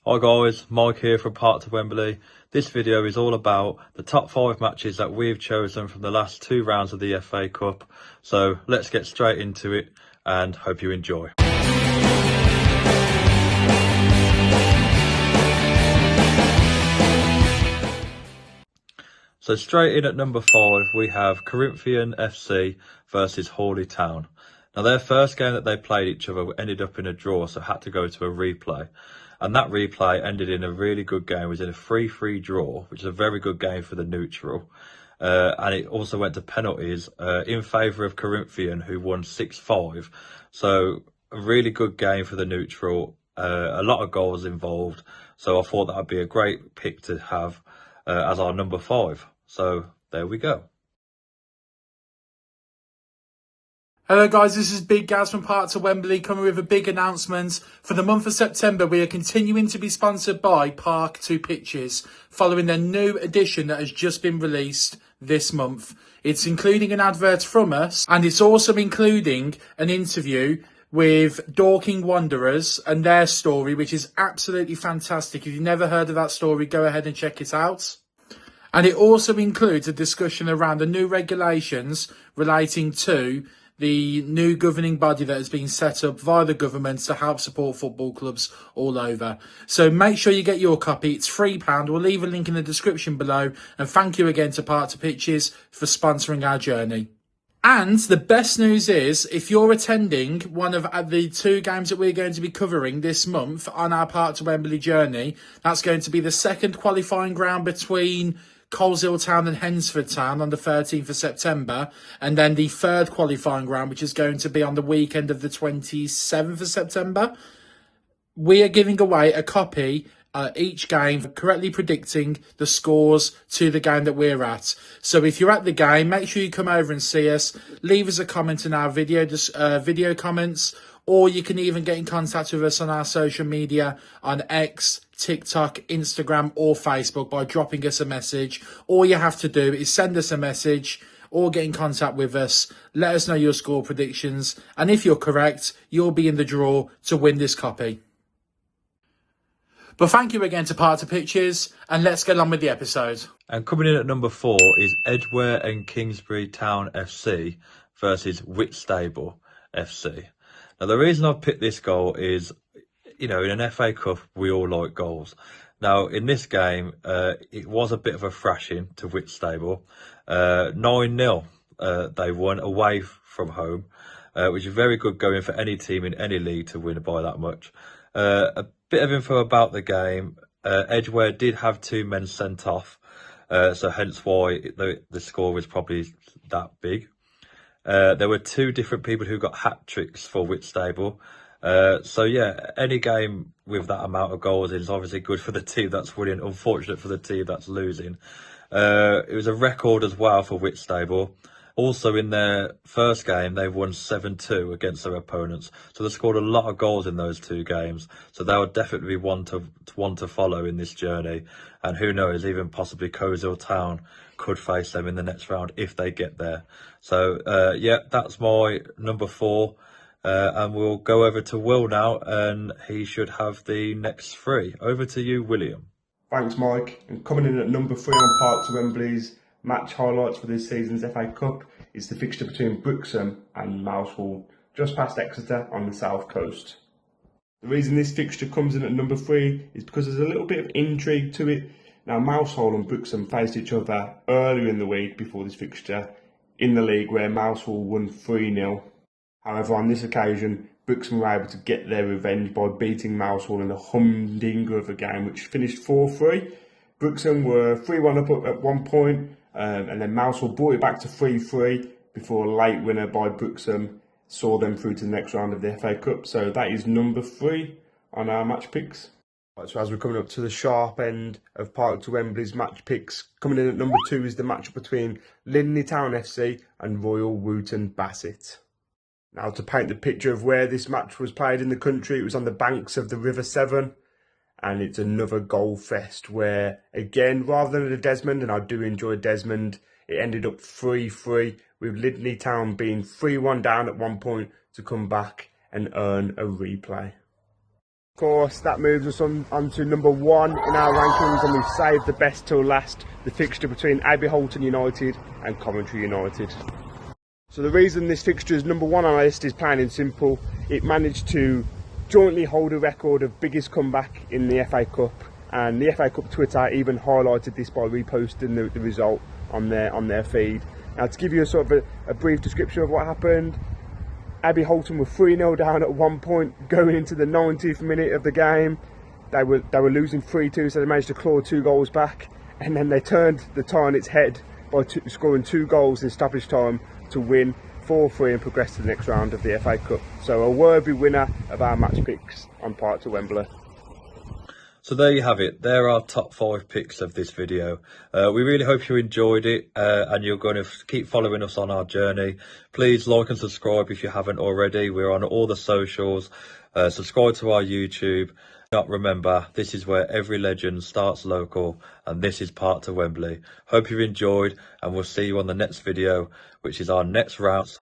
Hi guys, Mike here from Park to Wembley. This video is all about the top 5 matches that we've chosen from the last 2 rounds of the FA Cup. So let's get straight into it and hope you enjoy. So straight in at number 5 we have Corinthian FC versus Hawley Town. Now their first game that they played each other ended up in a draw, so had to go to a replay. And that replay ended in a really good game. It was in a 3-3 draw, which is a very good game for the neutral. And it also went to penalties in favour of Corinthian, who won 6-5. So a really good game for the neutral. A lot of goals involved. So I thought that would be a great pick to have as our number 5. So there we go. Hello guys, this is Big Gaz from Park to Wembley coming with a big announcement. For the month of September, we are continuing to be sponsored by Park to Pictures, following their new edition that has just been released this month. It's including an advert from us, and it's also including an interview with Dorking Wanderers and their story, which is absolutely fantastic. If you've never heard of that story, go ahead and check it out. And it also includes a discussion around the new regulations relating to the new governing body that has been set up via the government to help support football clubs all over. So make sure you get your copy. It's £3. We'll leave a link in the description below. And thank you again to Park to Pictures for sponsoring our journey. And the best news is, if you're attending one of the 2 games that we're going to be covering this month on our Park to Wembley journey, that's going to be the second qualifying ground between Coleshill Town and Hensford Town on the 13th of September, and then the 3rd qualifying round, which is going to be on the weekend of the 27th of September. We are giving away a copy each game for correctly predicting the scores to the game that we're at. So if you're at the game, make sure you come over and see us. Leave us a comment in our video comments, or you can even get in contact with us on our social media on X, TikTok, Instagram or Facebook by dropping us a message. All you have to do is send us a message or get in contact with us. Let us know your score predictions. And if you're correct, you'll be in the draw to win this copy. But thank you again to Park to Pictures, and let's get on with the episode. And coming in at number 4 is Edgware and Kingsbury Town FC versus Whitstable FC. Now, the reason I've picked this goal is, you know, in an FA Cup, we all like goals. Now, in this game, it was a bit of a thrashing to Whitstable. 9-0 they won away from home, which is very good going for any team in any league to win by that much. A bit of info about the game. Edgware did have 2 men sent off, so hence why the score was probably that big. There were 2 different people who got hat-tricks for Whitstable. So yeah, any game with that amount of goals is obviously good for the team that's winning, unfortunate for the team that's losing. It was a record as well for Whitstable. Also in their first game, they've won 7-2 against their opponents. So they scored a lot of goals in those 2 games. So they would definitely be one to follow in this journey. And who knows, even possibly Coleshill Town could face them in the next round if they get there. So yeah, that's my number 4. And we'll go over to Will now, and he should have the next 3. Over to you, William. Thanks, Mike. And coming in at number 3 on Park to Wembley's match highlights for this season's FA Cup is the fixture between Brixham and Mousehole, just past Exeter on the south coast. The reason this fixture comes in at number 3 is because there's a little bit of intrigue to it. Now, Mousehole and Brixham faced each other earlier in the week before this fixture in the league, where Mousehole won 3-0. However, on this occasion, Brixham were able to get their revenge by beating Mousehole in a humdinger of a game, which finished 4-3. Brixham were 3-1 up at one point, and then Mousehole brought it back to 3-3 before a late winner by Brixham saw them through to the next round of the FA Cup. So that is number 3 on our match picks. Right, so as we're coming up to the sharp end of Park to Wembley's match picks, coming in at number 2 is the match between Lindley Town FC and Royal Wootton Bassett. Now, to paint the picture of where this match was played in the country, it was on the banks of the River Severn. And it's another goal fest where, again, rather than a Desmond, and I do enjoy Desmond, it ended up 3-3, with Lindley Town being 3-1 down at one point to come back and earn a replay. Of course, that moves us on to number 1 in our rankings, and we've saved the best till last, the fixture between Abbey Holton United and Coventry United. So the reason this fixture is number 1 on our list is plain and simple. It managed to jointly hold a record of biggest comeback in the FA Cup, and the FA Cup Twitter even highlighted this by reposting the result on their feed. Now, to give you a brief description of what happened, Abbey Holton were 3-0 down at one point going into the 90th minute of the game. They were losing 3-2, so they managed to claw 2 goals back, and then they turned the tie on its head by scoring 2 goals in stoppage time to win 4-3 and progress to the next round of the FA Cup. So a worthy winner of our match picks on Park to Wembley. So there you have it. There are top 5 picks of this video. We really hope you enjoyed it and you're going to keep following us on our journey. Please like and subscribe if you haven't already. We're on all the socials. Subscribe to our YouTube. Remember, this is where every legend starts local, and this is Park to Wembley. Hope you've enjoyed, and we'll see you on the next video, which is our next round.